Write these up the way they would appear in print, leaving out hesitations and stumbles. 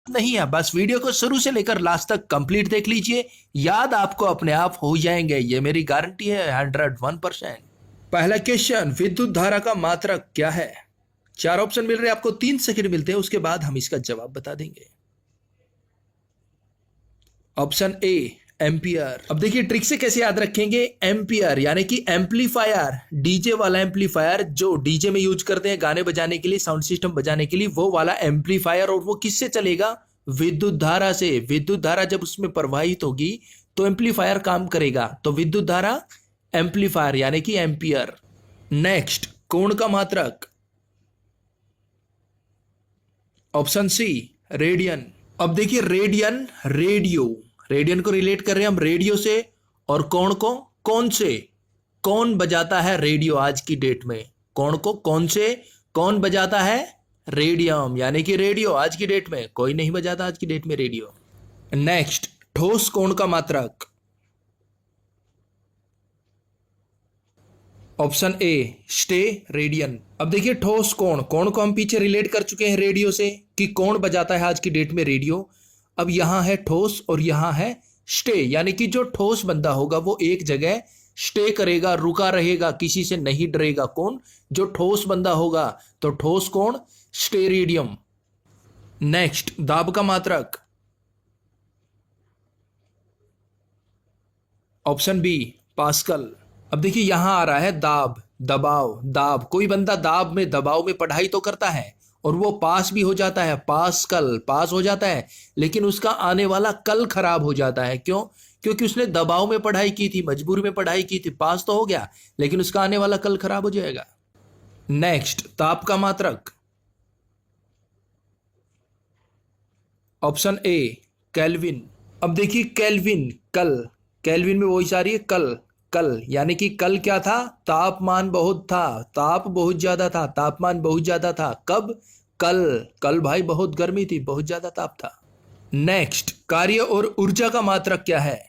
नहीं है, बस वीडियो को शुरू से लेकर लास्ट तक कंप्लीट देख लीजिए, याद आपको अपने आप हो जाएंगे, ये मेरी गारंटी है 101%। पहला क्वेश्चन, विद्युत धारा का मात्रक क्या है? 4 ऑप्शन मिल रहे हैं आपको, 3 सेकंड मिलते हैं, उसके बाद हम इसका जवाब बता देंगे। Option A ampere. अब देखिए ट्रिक से कैसे याद रखेंगे, एम्पियर यानी कि एम्पलीफायर, डीजे वाला एम्पलीफायर जो डीजे में यूज करते हैं गाने बजाने के लिए, साउंड सिस्टम बजाने के लिए, वो वाला एम्पलीफायर। और वो किससे चलेगा? विद्युत धारा से। विद्युत धारा जब उसमें प्रवाहित होगी तो एम्पलीफायर काम करेगा, तो विद्युत धारा एम्पलीफायर यानी कि एम्पियर। नेक्स्ट, कोण का मात्रक। Option C radian. अब देखिए रेडियन, रेडियन को रिलेट कर रहे हैं हम रेडियो से, और कौन को कौन से? कौन बजाता है रेडियो आज की डेट में? कौन को कौन से? कौन बजाता है? रेडियम यानी कि रेडियो। आज की डेट में कोई नहीं बजाता आज की डेट में रेडियो। नेक्स्ट, ठोस कोण का मात्रक। ऑप्शन ए स्टे रेडियन। अब देखिए ठोस कोण, कोण को हम पीछे रिलेट कर चुके हैं रेडियो से कि कौन बजाता है आज की डेट में रेडियो। अब यहां है ठोस और यहां है स्टे, यानी कि जो ठोस बंदा होगा वो एक जगह स्टे करेगा, रुका रहेगा, किसी से नहीं डरेगा। कौन? जो ठोस बंदा होगा। तो ठोस कोण स्टेरिडियम। नेक्स्ट, दाब का मात्रक। Option B pascal. अब देखिए यहां आ रहा है दाब, दबाव, दाब। कोई बंदा दाब में, दबाव में पढ़ाई तो करता है और वो पास भी हो जाता है, पास्कल, पास हो जाता है, लेकिन उसका आने वाला कल खराब हो जाता है। क्यों? क्योंकि उसने दबाव में पढ़ाई की थी, मजबूरी में पढ़ाई की थी, पास तो हो गया लेकिन उसका आने वाला कल खराब हो जाएगा। नेक्स्ट, ताप का मात्रक। ऑप्शन ए केल्विन। अब देखिए केल्विन, कल, केल्विन में वही आ रही है कल, कल यानी कि कल क्या था? तापमान बहुत था, ताप बहुत ज्यादा था, तापमान बहुत ज्यादा था। कब? कल, कल भाई बहुत गर्मी थी, बहुत ज्यादा ताप था। नेक्स्ट, कार्य और ऊर्जा का मात्रक क्या है?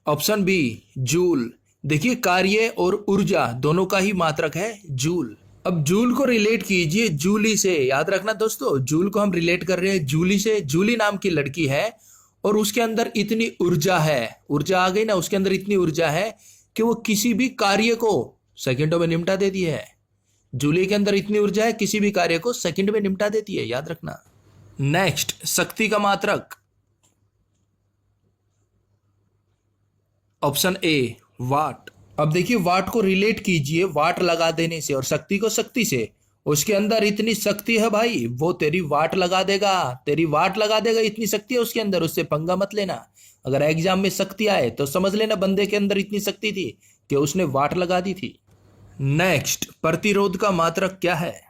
Option B joule. देखिए कार्य और ऊर्जा दोनों का ही मात्रक है जूल। अब जूल को रिलेट कीजिए जूली से, याद रखना दोस्तों, जूल को हम रिलेट कर रहे हैं जूली से। जूली नाम की लड़की है और उसके अंदर इतनी ऊर्जा है, ऊर्जा आ गई ना, उसके अंदर इतनी ऊर्जा है कि वो किसी भी कार्य को सेकंडों में निपटा देती है। जूली के अंदर इतनी ऊर्जा है, किसी भी कार्य को सेकंड में निपटा देती है, याद रखना। नेक्स्ट, शक्ति का मात्रक। ऑप्शन ए वाट। अब देखिए वाट को रिलेट कीजिए वाट लगा देने से और शक्ति को शक्ति से। उसके अंदर इतनी शक्ति है भाई, वो तेरी वाट लगा देगा, तेरी वाट लगा देगा, इतनी शक्ति है उसके अंदर, उससे पंगा मत लेना। अगर एग्जाम में शक्ति आए तो समझ लेना बंदे के अंदर इतनी शक्ति थी कि उसने वाट लगा दी थी। नेक्स्ट, प्रतिरोध का मात्रक क्या है?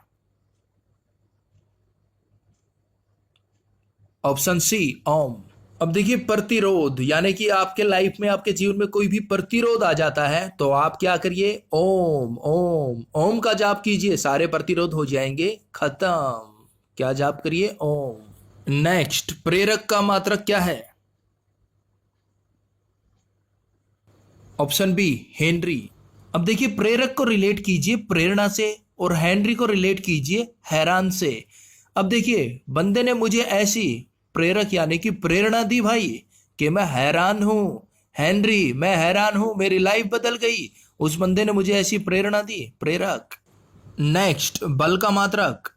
ऑप्शन सी ओम। अब देखिए प्रतिरोध यानी कि आपके लाइफ में, आपके जीवन में कोई भी प्रतिरोध आ जाता है तो आप क्या करिए? ओम, ओम, ओम का जाप कीजिए, सारे प्रतिरोध हो जाएंगे खत्म। क्या जाप करिए? ओम। नेक्स्ट, प्रेरक का मात्रक क्या है? Option B henry. अब देखिए प्रेरक को रिलेट कीजिए प्रेरणा से और हेनरी को रिलेट कीजिए हैरान से। अब देखिए बंदे ने मुझे ऐसी प्रेरक यानी कि प्रेरणा दी भाई कि मैं हैरान हूं, हेनरी मैं हैरान हूं, मेरी लाइफ बदल गई, उस बंदे ने मुझे ऐसी प्रेरणा दी, प्रेरक। नेक्स्ट, बल का मात्रक।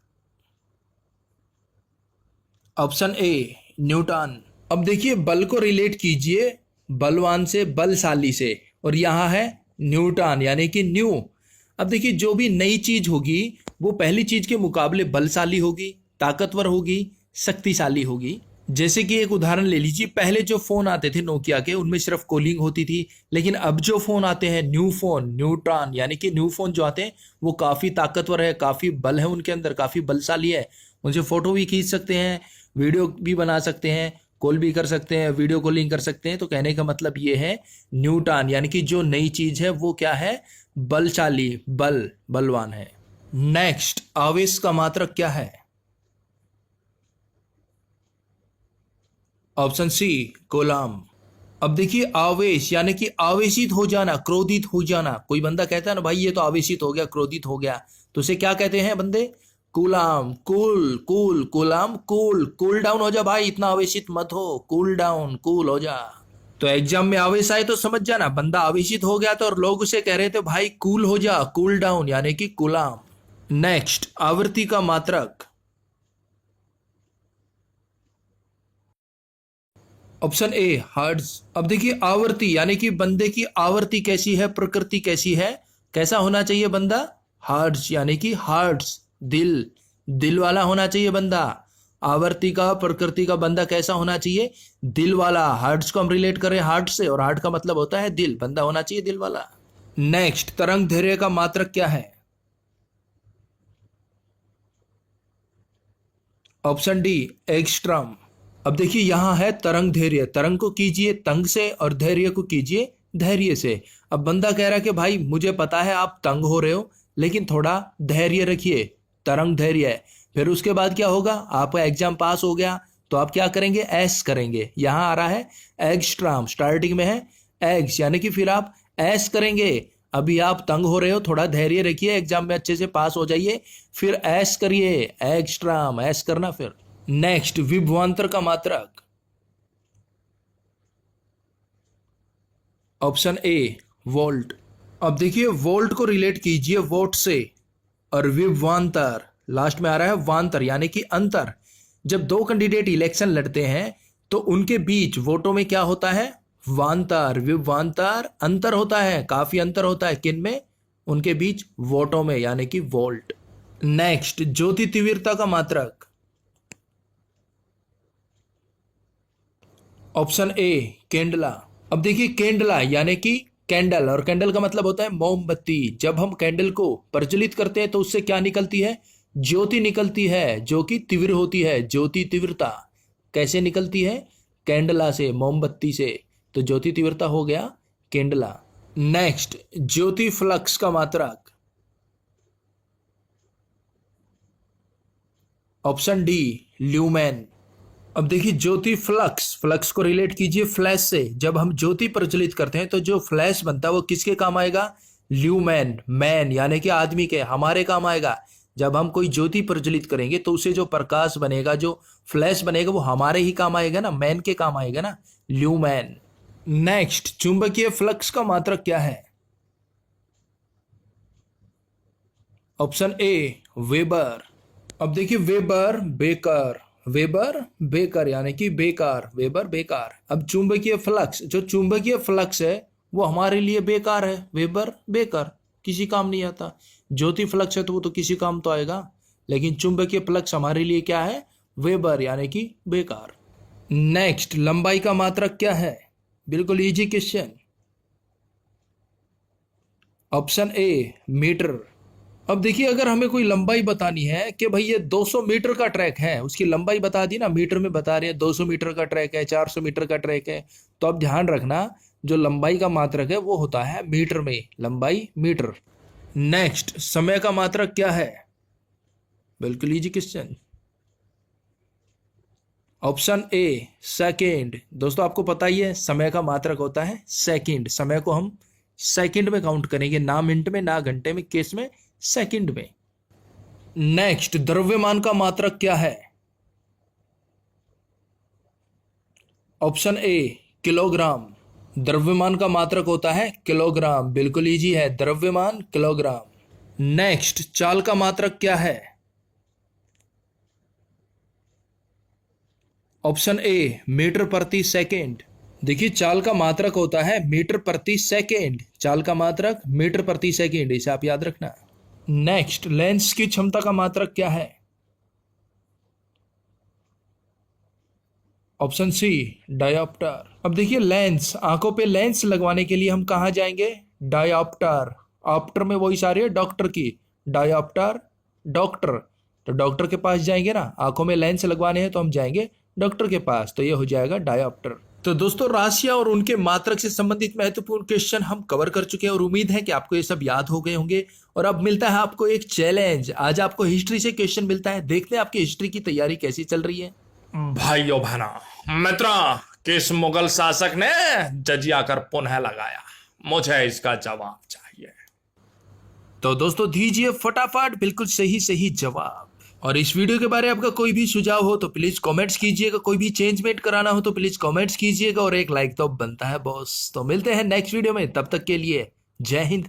Option A Newton. अब देखिए बल को रिलेट कीजिए बलवान से, बलशाली से, और यहां है न्यूटन यानी कि न्यू। अब देखिए जो भी नई चीज होगी वो पहली चीज के मुकाबले बलशाली होगी, ताकतवर होगी, शक्तिशाली होगी। जैसे कि एक उदाहरण ले लीजिए, पहले जो फोन आते थे नोकिया के उनमें सिर्फ कॉलिंग होती थी, लेकिन अब जो फोन आते हैं न्यू फोन, न्यूट्रॉन यानी कि न्यू फोन जो आते हैं वो काफी ताकतवर है, काफी बल है उनके अंदर, काफी बलशाली है। उनसे फोटो भी खींच सकते हैं, वीडियो भी बना सकते हैं, कॉल भी कर सकते हैं, वीडियो कॉलिंग कर सकते हैं। तो कहने का मतलब ये है न्यूटन यानी कि जो नई चीज है वो क्या है? बलशाली, बलवान है। नेक्स्ट, आवेश का मात्रक क्या है? Option C coulomb. अब देखिए आवेश यानी कि आवेशित हो जाना, क्रोधित हो जाना। कोई बंदा कहता है ना भाई ये तो आवेशित हो गया, क्रोधित हो गया, तो उसे क्या कहते हैं बंदे? Coulomb, cool cool, coulomb cool, cool down हो जा भाई, इतना आवेशित मत हो, कूल डाउन, कूल हो जा। तो एग्जाम में आवेश आए तो समझ जाना, बंदा आवेशित हो गया था और लोग उसे कह रहे थे भाई कूल हो जा, कूल डाउन यानी कि कूलाम। नेक्स्ट, आवृत्ति का मात्रक। ऑप्शन ए हर्ट्ज। अब देखिए आवृत्ति यानी कि बंदे की आवृत्ति कैसी है, प्रकृति कैसी है, कैसा होना चाहिए बंदा, हर्ट्ज यानी कि हार्ट्स, दिल, दिल वाला होना चाहिए बंदा। आवृत्ति का, प्रकृति का बंदा कैसा होना चाहिए, दिल वाला। हार्ट्स को हम रिलेट करें हार्ट से, और हार्ट का मतलब होता है दिल, बंदा होना चाहिए दिल वाला। नेक्स्ट, तरंग दैर्घ्य का मात्रक क्या है। Option D angstrom. अब देखिए यहां है तरंग दैर्घ्य, तरंग को कीजिए तंग से और धैर्य को कीजिए धैर्य से। अब बंदा कह रहा है कि भाई मुझे पता है आप तंग हो रहे हो, लेकिन थोड़ा धैर्य रखिए, तरंग धैर्य है। फिर उसके बाद क्या होगा, आपका एग्जाम पास हो गया तो आप क्या करेंगे, एस करेंगे। यहां आ रहा है एंगस्ट्रॉम, स्टार्टिंग में है एग्स यानी कि फिर आप एस करेंगे। अभी आप तंग हो रहे हो, थोड़ा धैर्य रखिए, एग्जाम में अच्छे से पास हो जाइए, फिर एस करिए, एंगस्ट्रॉम, एस करना। फिर नेक्स्ट, विभवांतर का मात्रक। ऑप्शन ए वोल्ट। अब देखिए वोल्ट को रिलेट कीजिए वोट से, और विभवांतर लास्ट में आ रहा है वांतर यानी कि अंतर। जब दो कैंडिडेट इलेक्शन लड़ते हैं तो उनके बीच वोटों में क्या होता है, वांतर, विभवांतर, अंतर होता है, काफी अंतर होता है, किन में, उनके बीच वोटों में यानी कि वोल्ट। नेक्स्ट, ज्योति तीव्रता का मात्रक। Option A candela. अब देखिए केंडला यानी कि कैंडल, और कैंडल का मतलब होता है मोमबत्ती। जब हम कैंडल को प्रज्वलित करते हैं तो उससे क्या निकलती है, ज्योति निकलती है, जो कि तीव्र होती है। ज्योति तीव्रता कैसे निकलती है, कैंडला से, मोमबत्ती से। तो ज्योति तीव्रता हो गया केंडला। नेक्स्ट, ज्योति फ्लक्स का मात्रक। Option D lumen. अब देखिए ज्योति फ्लक्स, फ्लक्स को रिलेट कीजिए फ्लैश से। जब हम ज्योति प्रज्वलित करते हैं तो जो फ्लैश बनता है वो किसके काम आएगा, ल्यूमेन, मैन यानी कि आदमी के, हमारे काम आएगा। जब हम कोई ज्योति प्रज्वलित करेंगे तो उसे जो प्रकाश बनेगा, जो फ्लैश बनेगा, वो हमारे ही काम आएगा ना, मैन के काम आएगा ना, ल्यूमेन। नेक्स्ट, चुंबकीय फ्लक्स का मात्रक क्या है। Option A weber. अब देखिए वेबर बेकर, वेबर बेकर यानी कि बेकार, वेबर बेकार। अब चुंबकीय फ्लक्स, जो चुंबकीय फ्लक्स है वो हमारे लिए बेकार है, वेबर बेकर, किसी काम नहीं आता। ज्योति फ्लक्स है तो वो तो किसी काम तो आएगा, लेकिन चुंबकीय फ्लक्स हमारे लिए क्या है, वेबर यानी कि बेकार। नेक्स्ट, लंबाई का मात्रक क्या है, बिल्कुल easy question. Option A metre. अब देखिए अगर हमें कोई लंबाई बतानी है कि भाई ये 200 मीटर का ट्रैक है, उसकी लंबाई बता दी ना, मीटर में बता रहे हैं 200 मीटर का ट्रैक है, 400 मीटर का ट्रैक है, तो अब ध्यान रखना जो लंबाई का मात्रक है वो होता है मीटर में, लंबाई मीटर। नेक्स्ट, समय का मात्रक क्या है, बिल्कुल इजी क्वेश्चन। ऑप्शन ए सेकेंड। दोस्तों आपको पता ही है समय का मात्रक होता है सेकंड, समय को हम सेकंड में काउंट करेंगे, ना मिनट में, ना घंटे में, केस में सेकंड में। नेक्स्ट, द्रव्यमान का मात्रक क्या है। Option A kilogram. द्रव्यमान का मात्रक होता है किलोग्राम, बिल्कुल इजी है, द्रव्यमान किलोग्राम। नेक्स्ट, चाल का मात्रक क्या है। ऑप्शन ए मीटर प्रति सेकेंड। देखिए चाल का मात्रक होता है मीटर प्रति सेकेंड, चाल का मात्रक मीटर प्रति सेकेंड, इसे आप याद रखना। नेक्स्ट, लेंस की क्षमता का मात्रक क्या है। Option C dioptre. अब देखिए लेंस, आंखों पे लेंस लगवाने के लिए हम कहां जाएंगे, डायोप्टर। ऑप्टर में वही सारी है डॉक्टर की, डायोप्टर डॉक्टर, तो डॉक्टर के पास जाएंगे ना, आंखों में लेंस लगवाने हैं तो हम जाएंगे डॉक्टर के पास, तो ये हो जाएगा डायोप्टर। तो दोस्तों राशियां और उनके मात्रक से संबंधित महत्वपूर्ण क्वेश्चन हम कवर कर चुके हैं और उम्मीद है कि आपको ये सब याद हो गए होंगे। और अब मिलता है आपको एक चैलेंज, आज आपको हिस्ट्री से क्वेश्चन मिलता है, देखते हैं आपकी हिस्ट्री की तैयारी कैसी चल रही है। भाइयों बहनों, मित्रों, किस मुगल शासक ने जजिया कर पुनः लगाया, मुझे इसका जवाब चाहिए। तो दोस्तों दीजिए फटाफट बिल्कुल सही सही जवाब। और इस वीडियो के बारे में आपका कोई भी सुझाव हो तो प्लीज कमेंट्स कीजिएगा, कोई भी चेंज मेड कराना हो तो प्लीज कमेंट्स कीजिएगा, और एक लाइक तो बनता है बॉस। तो मिलते हैं नेक्स्ट वीडियो में, तब तक के लिए जय हिंद।